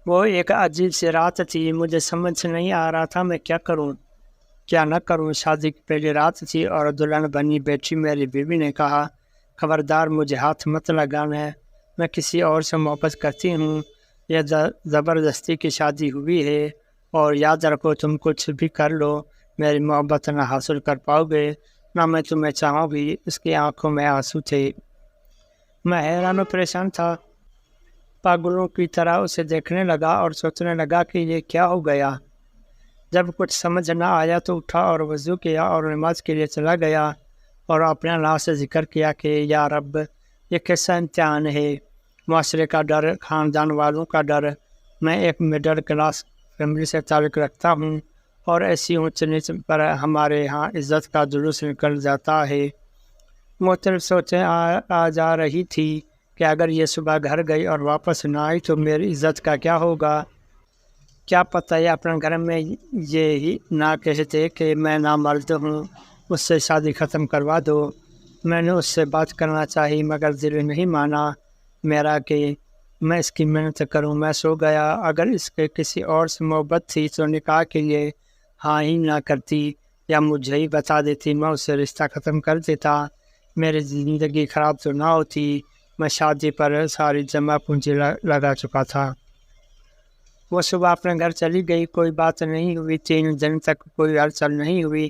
وہ ایک عجیب سی رات تھی، مجھے سمجھ نہیں آ رہا تھا میں کیا کروں کیا نہ کروں۔ شادی کی پہلی رات تھی اور دلہن بنی بیٹھی میری بیوی نے کہا، خبردار مجھے ہاتھ مت لگانا ہے، میں کسی اور سے محبت کرتی ہوں، یہ زبردستی کی شادی ہوئی ہے، اور یاد رکھو تم کچھ بھی کر لو میری محبت نہ حاصل کر پاؤ گے، نہ میں تمہیں چاہوں بھی۔ اس کی آنکھوں میں آنسو تھے۔ میں حیران و پریشان تھا، پاگلوں کی طرح اسے دیکھنے لگا اور سوچنے لگا کہ یہ کیا ہو گیا۔ جب کچھ سمجھ نہ آیا تو اٹھا اور وضو کیا اور نماز کے لیے چلا گیا، اور اپنے اللہ سے ذکر کیا کہ یا رب، یہ کیسا امتحان ہے، معاشرے کا ڈر، خاندان والوں کا ڈر، میں ایک مڈل کلاس فیملی سے تعلق رکھتا ہوں، اور ایسی اونچ نیچ پر ہمارے ہاں عزت کا جلوس نکل جاتا ہے۔ مختلف سوچیں آ جا رہی تھی کہ اگر یہ صبح گھر گئی اور واپس نہ آئی تو میری عزت کا کیا ہوگا؟ کیا پتہ یہ اپنے گھر میں یہی نہ کہتے کہ میں نامرد ہوں، اس سے شادی ختم کروا دو۔ میں نے اس سے بات کرنا چاہی مگر دل نہیں مانا میرا کہ میں اس کی محنت کروں۔ میں سو گیا۔ اگر اس کے کسی اور سے محبت تھی تو نکاح کے لیے ہاں ہی نہ کرتی، یا مجھے ہی بتا دیتی، میں اس سے رشتہ ختم کر دیتا، میری زندگی خراب تو نہ ہوتی۔ میں شادی پر ساری جمع پونجی لگا چکا تھا۔ وہ صبح اپنے گھر چلی گئی، کوئی بات نہیں ہوئی۔ 3 دن تک کوئی ہلچل نہیں ہوئی۔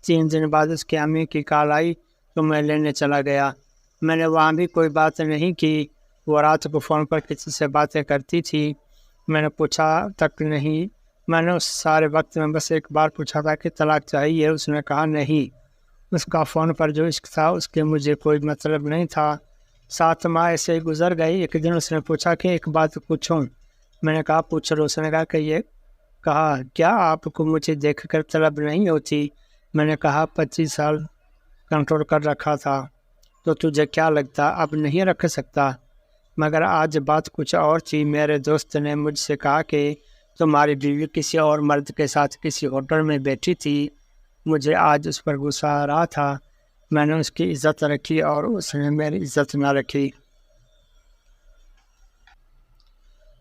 3 دن بعد اس کی امی کی کال آئی تو میں لینے چلا گیا۔ میں نے وہاں بھی کوئی بات نہیں کی۔ وہ رات کو فون پر کسی سے باتیں کرتی تھی، میں نے پوچھا تک نہیں۔ میں نے اس سارے وقت میں بس ایک بار پوچھا تھا کہ طلاق چاہیے، اس نے کہا نہیں۔ اس کا فون پر جو عشق تھا اس کے مجھے کوئی مطلب نہیں تھا۔ 7 ماہ ایسے ہی گزر گئے۔ ایک دن اس نے پوچھا کہ ایک بات پوچھوں؟ میں نے کہا پوچھ لو۔ اس نے کہا کیا آپ کو مجھے دیکھ کر طلب نہیں ہوتی؟ میں نے کہا 25 سال کنٹرول کر رکھا تھا، تو تجھے کیا لگتا اب نہیں رکھ سکتا؟ مگر آج بات کچھ اور تھی۔ میرے دوست نے مجھ سے کہا کہ تمہاری بیوی کسی اور مرد کے ساتھ کسی ہوٹل میں بیٹھی تھی۔ مجھے آج اس پر غصہ آ رہا تھا۔ میں نے اس کی عزت رکھی اور اس نے میری عزت نہ رکھی۔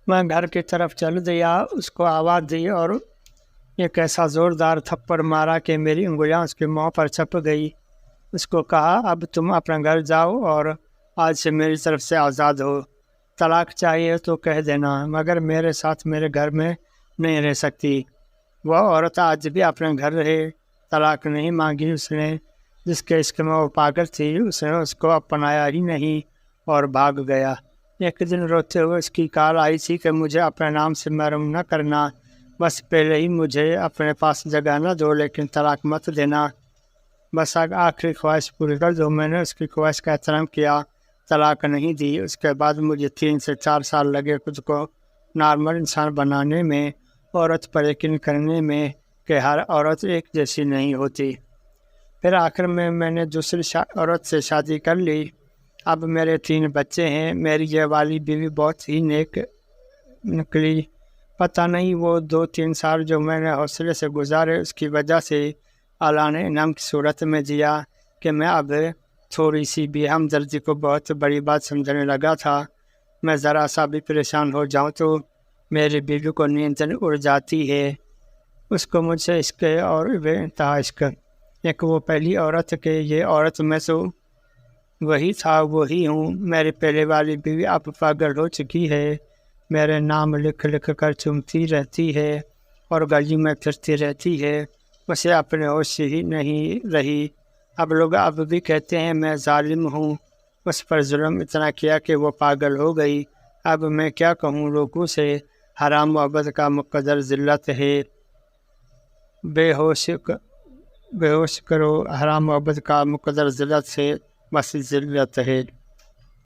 میں گھر کی طرف چل دیا، اس کو آواز دی اور ایک ایسا زوردار تھپڑ مارا کہ میری انگلیاں اس کے منہ پر چھپ گئی۔ اس کو کہا اب تم اپنا گھر جاؤ اور آج سے میری طرف سے آزاد ہو۔ طلاق چاہیے تو کہہ دینا، مگر میرے ساتھ میرے گھر میں نہیں رہ سکتی۔ وہ عورت آج بھی اپنے گھر رہے، طلاق نہیں مانگی اس نے۔ جس کے عشق میں وہ پاگل تھی اس نے اس کو اپنایا ہی نہیں اور بھاگ گیا۔ ایک دن روتے ہوئے اس کی کال آئی تھی کہ مجھے اپنے نام سے محروم نہ کرنا، بس پہلے ہی مجھے اپنے پاس جگہ نہ دو لیکن طلاق مت دینا، بس آخری خواہش پوری کر دو۔ میں نے اس کی خواہش کا احترام کیا، طلاق نہیں دی۔ اس کے بعد مجھے 3 سے 4 سال لگے خود کو نارمل انسان بنانے میں، عورت پر یقین کرنے میں کہ ہر عورت ایک جیسی نہیں ہوتی۔ پھر آخر میں نے دوسری عورت سے شادی کر لی۔ اب میرے 3 بچے ہیں۔ میری یہ والی بیوی بہت ہی نیک نکلی۔ پتہ نہیں وہ 2-3 سال جو میں نے حوصلے سے گزارے اس کی وجہ سے اللہ نے انعام کی صورت میں دیا کہ میں اب تھوڑی سی بھی ہمدردی کو بہت بڑی بات سمجھنے لگا تھا۔ میں ذرا سا بھی پریشان ہو جاؤں تو میری بیوی کو نیند اڑ جاتی ہے۔ اس کو مجھ سے عشق ہے اور بے انتہا عشق۔ ایک وہ پہلی عورت کہ یہ عورت میں تو وہی تھا وہی ہوں۔ میری پہلے والی بیوی اب پاگل ہو چکی ہے، میرے نام لکھ لکھ کر چومتی رہتی ہے اور گلی میں پھرتی رہتی ہے، اسے اپنے ہوش ہی نہیں رہی۔ اب لوگ اب بھی کہتے ہیں میں ظالم ہوں، اس پر ظلم اتنا کیا کہ وہ پاگل ہو گئی۔ اب میں کیا کہوں لوگوں سے؟ حرام محبت کا مقدر ذلت ہے۔ بے ہوش کرو، حرام محبت کا مقدر ذلت ہے، بس ذلت ہے۔